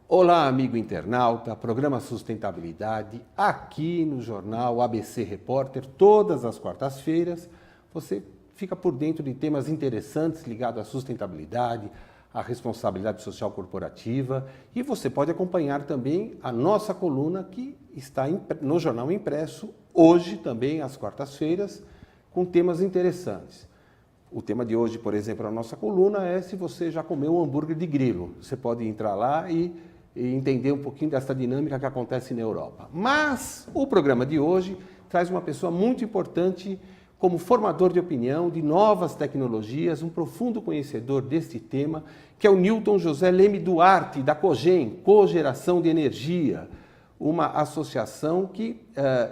Olá, amigo internauta, programa Sustentabilidade, aqui no jornal ABC Repórter, todas as quartas-feiras. Você fica por dentro de temas interessantes ligados à sustentabilidade, à responsabilidade social corporativa, e você pode acompanhar também a nossa coluna que está no jornal impresso, hoje também, às quartas-feiras, com temas interessantes. O tema de hoje, por exemplo, na nossa coluna é se você já comeu um hambúrguer de grilo. Você pode entrar lá e entender um pouquinho dessa dinâmica que acontece na Europa. Mas o programa de hoje traz uma pessoa muito importante como formador de opinião de novas tecnologias, um profundo conhecedor deste tema, que é o Newton José Leme Duarte, da Cogem, Cogeração de Energia, uma associação que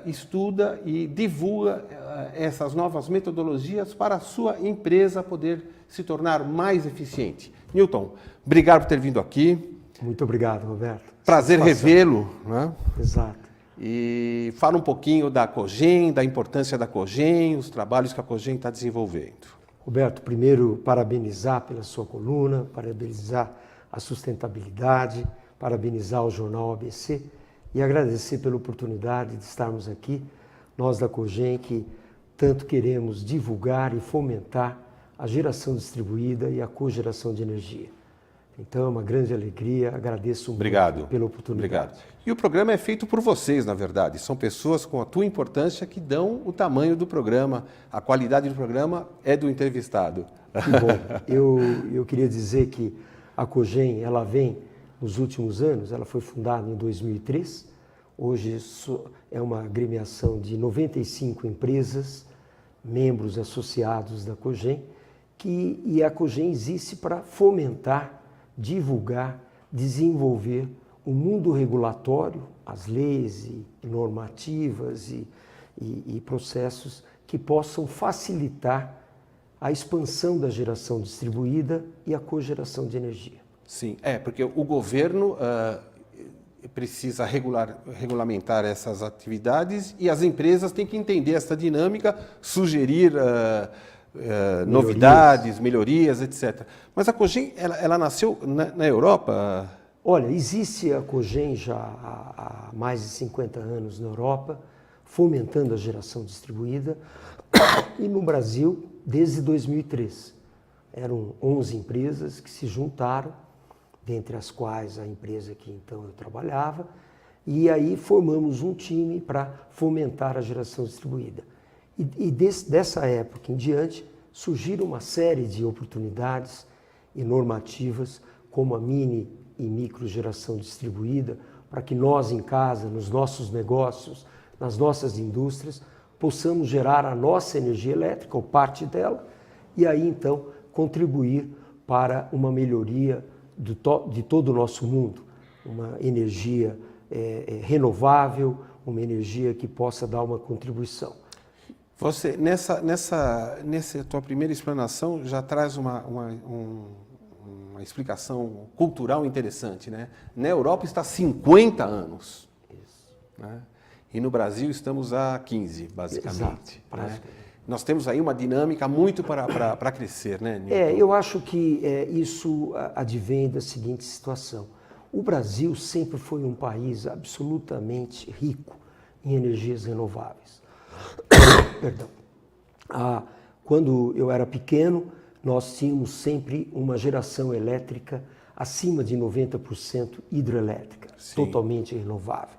estuda e divulga essas novas metodologias para a sua empresa poder se tornar mais eficiente. Newton, obrigado por ter vindo aqui. Muito obrigado, Roberto. Prazer revê-lo, né? Exato. E fala um pouquinho da Cogem, da importância da Cogem, os trabalhos que a Cogem está desenvolvendo. Roberto, primeiro, parabenizar pela sua coluna, parabenizar a sustentabilidade, parabenizar o Jornal ABC e agradecer pela oportunidade de estarmos aqui, nós da Cogem, que tanto queremos divulgar e fomentar a geração distribuída e a cogeração de energia. Então é uma grande alegria, agradeço muito pela oportunidade. Obrigado. E o programa é feito por vocês, na verdade. São pessoas com a tua importância que dão o tamanho do programa, a qualidade do programa é do entrevistado. Que bom. Eu queria dizer que a Cogem, ela vem nos últimos anos, ela foi fundada em 2003, hoje é uma agremiação de 95 empresas, membros associados da Cogem, e a Cogem existe para fomentar, divulgar, desenvolver o mundo regulatório, as leis e normativas e processos que possam facilitar a expansão da geração distribuída e a cogeração de energia. Sim, porque o governo precisa regulamentar essas atividades e as empresas têm que entender essa dinâmica, sugerir novidades, melhorias, etc. Mas a Cogem, ela nasceu na Europa? Olha, existe a Cogem já há mais de 50 anos na Europa, fomentando a geração distribuída, e no Brasil desde 2003. Eram 11 empresas que se juntaram, dentre as quais a empresa que então eu trabalhava, e aí formamos um time para fomentar a geração distribuída. E dessa época em diante, surgiram uma série de oportunidades e normativas, como a mini e micro geração distribuída, para que nós em casa, nos nossos negócios, nas nossas indústrias, possamos gerar a nossa energia elétrica, ou parte dela, e aí então contribuir para uma melhoria de todo o nosso mundo, uma energia renovável, uma energia que possa dar uma contribuição. Você, nessa tua primeira explanação, já traz uma explicação cultural interessante, né? Na Europa está há 50 anos. Isso. Né? E no Brasil estamos há 15, basicamente. Exato, né? Nós temos aí uma dinâmica muito para crescer, né, Newton? Eu acho que isso advém da seguinte situação. O Brasil sempre foi um país absolutamente rico em energias renováveis. Perdão. Quando eu era pequeno, nós tínhamos sempre uma geração elétrica acima de 90% hidroelétrica, Sim. Totalmente renovável.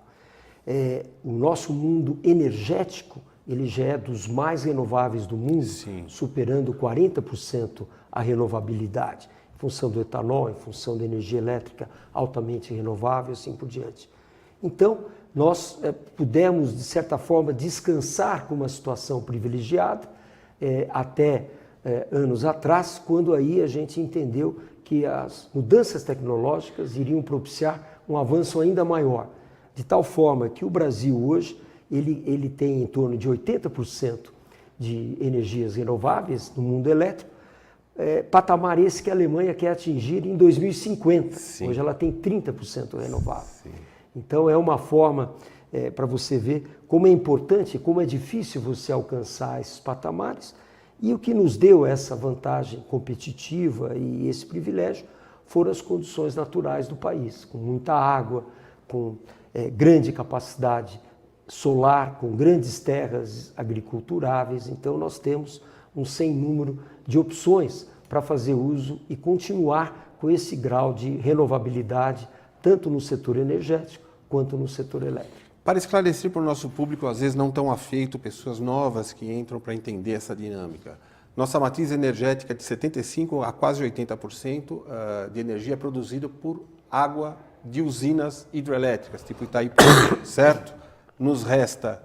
O nosso mundo energético, ele já é dos mais renováveis do mundo, Sim. Superando 40% a renovabilidade, em função do etanol, em função da energia elétrica altamente renovável e assim por diante. Então, nós pudemos, de certa forma, descansar com uma situação privilegiada até anos atrás, quando aí a gente entendeu que as mudanças tecnológicas iriam propiciar um avanço ainda maior, de tal forma que o Brasil hoje ele tem em torno de 80% de energias renováveis no mundo elétrico, patamar esse que a Alemanha quer atingir em 2050. Sim. Hoje ela tem 30% renovável. Sim. Então é uma forma para você ver como é importante, como é difícil você alcançar esses patamares, e o que nos deu essa vantagem competitiva e esse privilégio foram as condições naturais do país, com muita água, com grande capacidade solar, com grandes terras agriculturáveis. Então nós temos um sem número de opções para fazer uso e continuar com esse grau de renovabilidade, tanto no setor energético quanto no setor elétrico. Para esclarecer para o nosso público, às vezes não tão afeito, pessoas novas que entram para entender essa dinâmica. Nossa matriz energética de 75% a quase 80% de energia é produzida por água de usinas hidrelétricas, tipo Itaipu, certo? Nos resta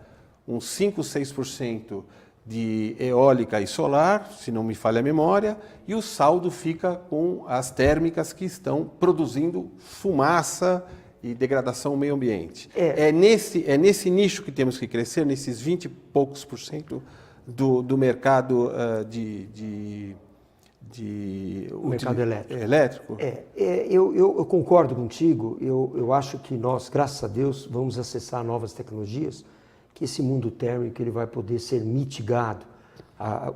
uns 5, 6% de eólica e solar, se não me falha a memória, e o saldo fica com as térmicas que estão produzindo fumaça e degradação ao meio ambiente. É nesse nicho que temos que crescer, nesses 20 e poucos % do mercado mercado elétrico? Eu concordo contigo. Eu acho que nós, graças a Deus, vamos acessar novas tecnologias, que esse mundo térmico ele vai poder ser mitigado,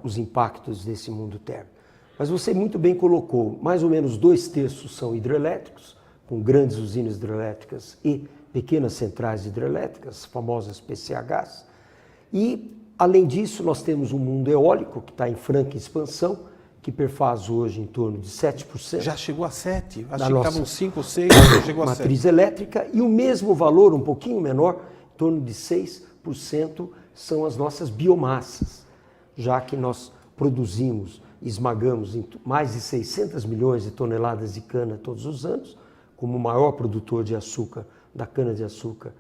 os impactos desse mundo térmico. Mas você muito bem colocou, mais ou menos 2/3 são hidrelétricos, com grandes usinas hidrelétricas e pequenas centrais hidrelétricas, famosas PCHs. E, além disso, nós temos um mundo eólico que está em franca expansão, que perfaz hoje em torno de 7%. Já chegou a 7%, acho que estavam 5 ou 6%, chegou a 7%. Matriz elétrica, e o mesmo valor, um pouquinho menor, em torno de 6%, são as nossas biomassas, já que nós produzimos, esmagamos mais de 600 milhões de toneladas de cana todos os anos, como o maior produtor de açúcar, da cana-de-açúcar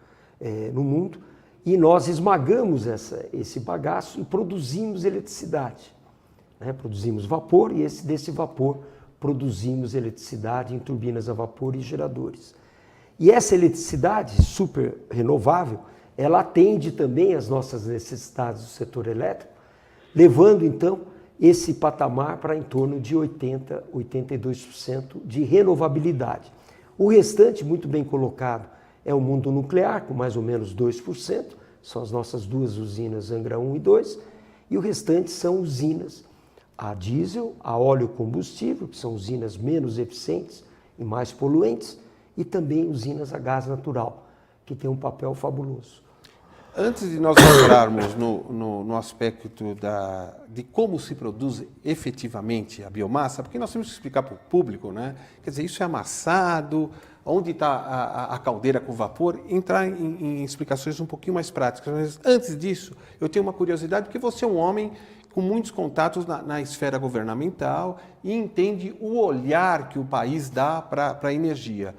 no mundo, e nós esmagamos esse bagaço e produzimos eletricidade. Produzimos vapor e desse vapor produzimos eletricidade em turbinas a vapor e geradores. E essa eletricidade super renovável, ela atende também às nossas necessidades do setor elétrico, levando então esse patamar para em torno de 80%, 82% de renovabilidade. O restante, muito bem colocado, é o mundo nuclear, com mais ou menos 2%, são as nossas duas usinas Angra 1 e 2, e o restante são usinas a diesel, a óleo combustível, que são usinas menos eficientes e mais poluentes, e também usinas a gás natural, que tem um papel fabuloso. Antes de nós entrarmos no aspecto de como se produz efetivamente a biomassa, porque nós temos que explicar para o público, né? Quer dizer, isso é amassado, onde está a caldeira com vapor, entrar em explicações um pouquinho mais práticas. Mas antes disso, eu tenho uma curiosidade, porque você é um homem com muitos contatos na esfera governamental e entende o olhar que o país dá para a energia.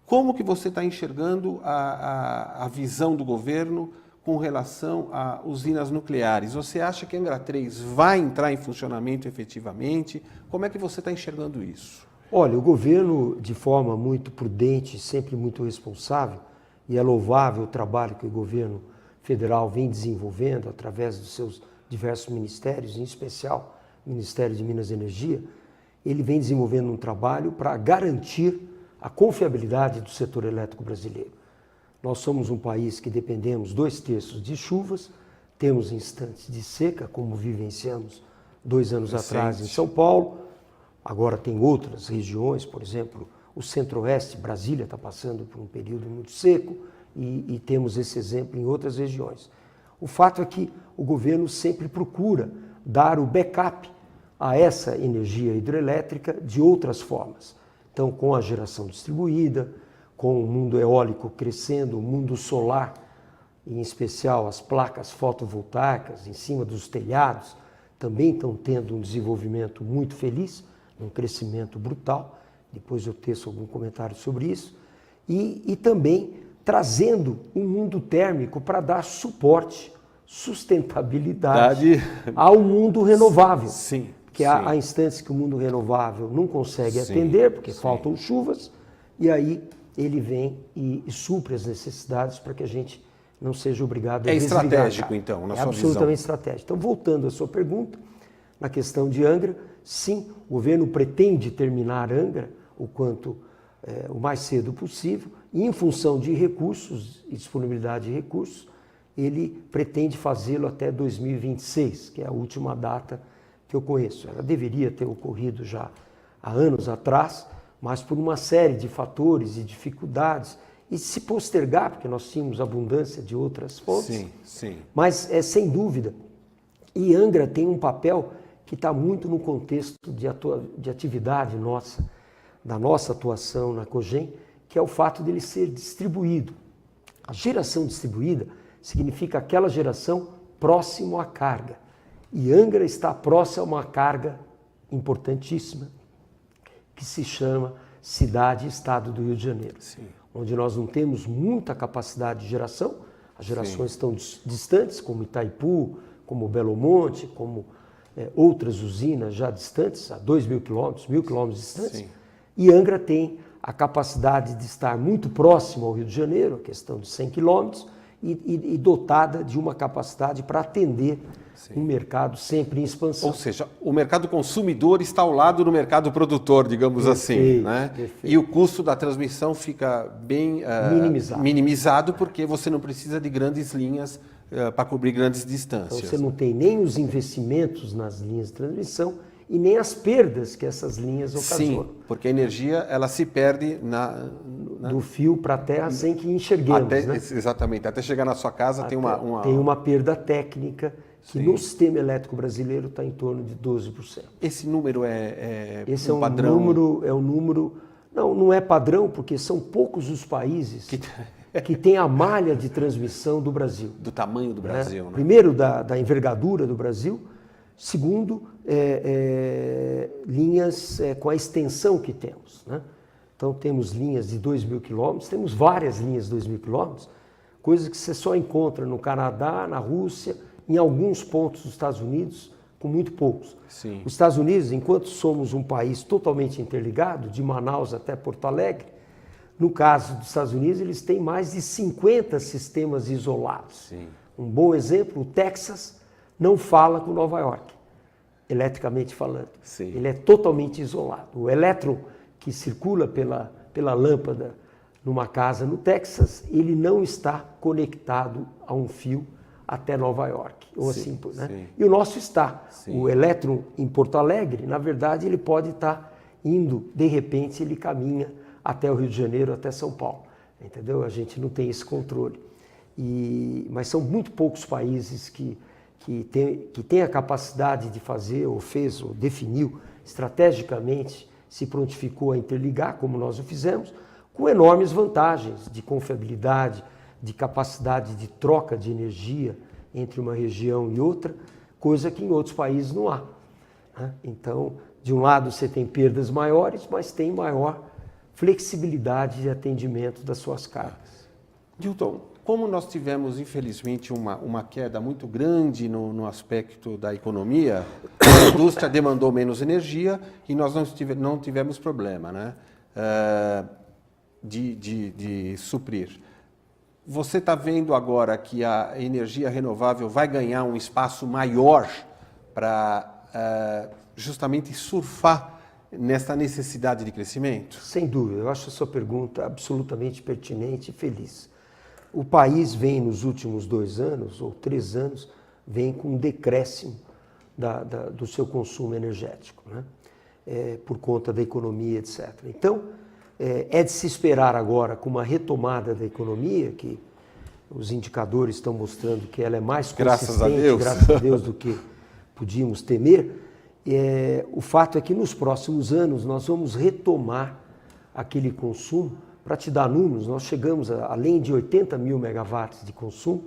Como que você está enxergando a visão do governo com relação a usinas nucleares? Você acha que a Angra 3 vai entrar em funcionamento efetivamente? Como é que você está enxergando isso? Olha, o governo, de forma muito prudente, sempre muito responsável, e é louvável o trabalho que o governo federal vem desenvolvendo através dos seus diversos ministérios, em especial o Ministério de Minas e Energia, ele vem desenvolvendo um trabalho para garantir a confiabilidade do setor elétrico brasileiro. Nós somos um país que dependemos 2/3 de chuvas, temos instantes de seca, como vivenciamos 2 anos atrás em São Paulo, agora tem outras regiões, por exemplo, o Centro-Oeste, Brasília está passando por um período muito seco e temos esse exemplo em outras regiões. O fato é que o governo sempre procura dar o backup a essa energia hidrelétrica de outras formas. Então, com a geração distribuída, com o mundo eólico crescendo, o mundo solar, em especial as placas fotovoltaicas em cima dos telhados, também estão tendo um desenvolvimento muito feliz, um crescimento brutal. Depois eu teço algum comentário sobre isso. E também trazendo um mundo térmico para dar suporte, sustentabilidade ao mundo renovável. Sim. Porque há instantes que o mundo renovável não consegue atender, porque faltam chuvas, e aí ele vem e supre as necessidades para que a gente não seja obrigado a desligar. É estratégico, então, na sua visão? É absolutamente estratégico. Então, voltando à sua pergunta, na questão de Angra, sim, o governo pretende terminar Angra o mais cedo possível, e em função de recursos e disponibilidade de recursos, ele pretende fazê-lo até 2026, que é a última data que eu conheço. Ela deveria ter ocorrido já há anos atrás, mas por uma série de fatores e dificuldades, e se postergar, porque nós tínhamos abundância de outras fontes. Sim, sim. Mas, sem dúvida, e Angra tem um papel que está muito no contexto de atividade nossa, da nossa atuação na Cogen, que é o fato dele ser distribuído. A geração distribuída significa aquela geração próximo à carga. E Angra está próximo a uma carga importantíssima, que se chama Cidade e Estado do Rio de Janeiro. Sim. Onde nós não temos muita capacidade de geração, as gerações estão distantes, como Itaipu, como Belo Monte, como outras usinas já distantes, a 2.000 quilômetros, 1.000 quilômetros distantes. Sim. E Angra tem a capacidade de estar muito próximo ao Rio de Janeiro, a questão de 100 quilômetros, e dotada de uma capacidade para atender um mercado sempre em expansão. Ou seja, o mercado consumidor está ao lado do mercado produtor, digamos assim. Né? E o custo da transmissão fica bem minimizado porque você não precisa de grandes linhas para cobrir grandes distâncias. Então você não tem nem os investimentos nas linhas de transmissão e nem as perdas que essas linhas ocasionam. Sim, porque a energia ela se perde do fio para a terra sem que enxerguemos. Exatamente, até chegar na sua casa tem uma perda técnica que no sistema elétrico brasileiro está em torno de 12%. Esse número é Esse um padrão? Não é padrão, porque são poucos os países que têm a malha de transmissão do Brasil. Do tamanho do Brasil, né? Primeiro, da envergadura do Brasil. Segundo, linhas com a extensão que temos. Né? Então, temos linhas de 2.000 quilômetros, temos várias linhas de 2.000 quilômetros, coisas que você só encontra no Canadá, na Rússia, em alguns pontos dos Estados Unidos, com muito poucos. Sim. Os Estados Unidos, enquanto somos um país totalmente interligado, de Manaus até Porto Alegre, no caso dos Estados Unidos, eles têm mais de 50 sistemas isolados. Sim. Um bom exemplo, o Texas não fala com Nova York, eletricamente falando. Sim. Ele é totalmente isolado. O elétron que circula pela lâmpada numa casa no Texas, ele não está conectado a um fio até Nova York, ou assim, né? Sim. E o nosso está. Sim. O elétron em Porto Alegre, na verdade, ele pode estar indo, de repente, ele caminha até o Rio de Janeiro, até São Paulo, entendeu? A gente não tem esse controle. Mas são muito poucos países que têm a capacidade de fazer, ou fez, ou definiu estrategicamente, se prontificou a interligar, como nós o fizemos, com enormes vantagens de confiabilidade, de capacidade de troca de energia entre uma região e outra, coisa que em outros países não há. Né? Então, de um lado você tem perdas maiores, mas tem maior flexibilidade de atendimento das suas cargas. Dilton, como nós tivemos, infelizmente, uma queda muito grande no aspecto da economia, a indústria demandou menos energia e nós não tivemos problema, né? De suprir. Você está vendo agora que a energia renovável vai ganhar um espaço maior para justamente surfar nessa necessidade de crescimento? Sem dúvida, eu acho a sua pergunta absolutamente pertinente e feliz. O país vem nos últimos 2 anos, ou 3 anos, vem com um decréscimo do seu consumo energético, né? Por conta da economia, etc. Então, é de se esperar agora, com uma retomada da economia, que os indicadores estão mostrando que ela é mais consistente, graças a Deus, do que podíamos temer. O fato é que nos próximos anos nós vamos retomar aquele consumo. Para te dar números, nós chegamos além de 80 mil megawatts de consumo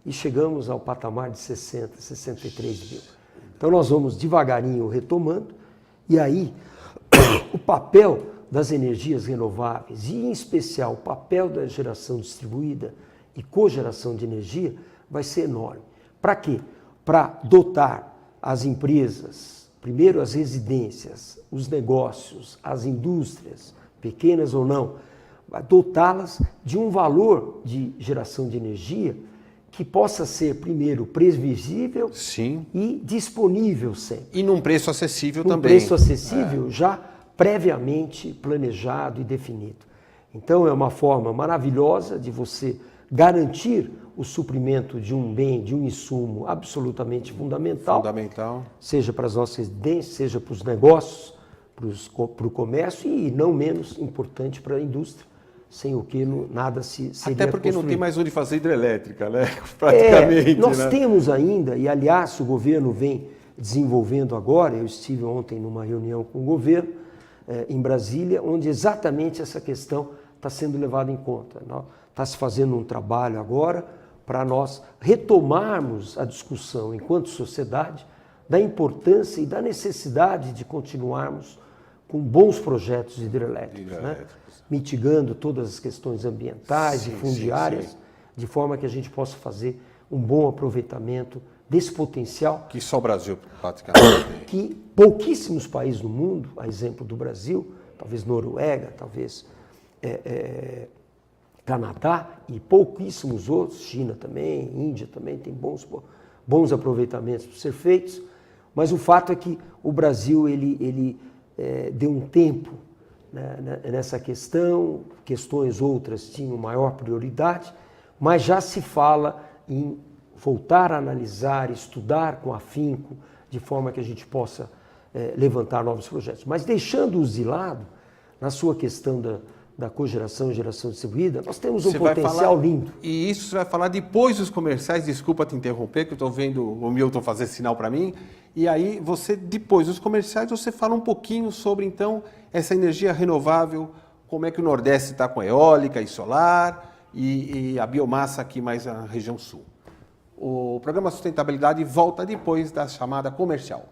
e chegamos ao patamar de 60, 63 mil. Então nós vamos devagarinho retomando e aí o papel das energias renováveis e, em especial, o papel da geração distribuída e cogeração de energia vai ser enorme. Para quê? Para dotar as empresas, primeiro as residências, os negócios, as indústrias, pequenas ou não, dotá-las de um valor de geração de energia que possa ser, primeiro, previsível Sim. e disponível sempre. E num preço acessível também. Um preço acessível já previamente planejado e definido. Então é uma forma maravilhosa de você garantir o suprimento de um bem, de um insumo absolutamente fundamental. Fundamental. Seja para as nossas residências, seja para os negócios, para o comércio e, não menos importante, para a indústria, sem o que nada seria Até porque construído. não tem mais onde fazer hidrelétrica, né? Praticamente. Nós né? temos ainda, e aliás o governo vem desenvolvendo agora, eu estive ontem numa reunião com o governo em Brasília, onde exatamente essa questão está sendo levada em conta. Está se fazendo um trabalho agora para nós retomarmos a discussão enquanto sociedade da importância e da necessidade de continuarmos com bons projetos hidrelétricos, né? Mitigando todas as questões ambientais e fundiárias, de forma que a gente possa fazer um bom aproveitamento desse potencial que só o Brasil praticamente tem. Que pouquíssimos países no mundo, a exemplo do Brasil, talvez Noruega, talvez Canadá e pouquíssimos outros, China também, Índia também, tem bons aproveitamentos para ser feitos, mas o fato é que o Brasil ele deu um tempo, né, nessa questão, questões outras tinham maior prioridade, mas já se fala em voltar a analisar, estudar com afinco, de forma que a gente possa levantar novos projetos. Mas deixando-os de lado, na sua questão da cogeração e geração distribuída, nós temos um potencial lindo. E isso você vai falar depois dos comerciais, desculpa te interromper, que eu estou vendo o Milton fazer sinal para mim, e aí você, depois dos comerciais, você fala um pouquinho sobre, então, essa energia renovável, como é que o Nordeste está com eólica e solar, e a biomassa aqui mais na região sul. O programa Sustentabilidade volta depois da chamada comercial.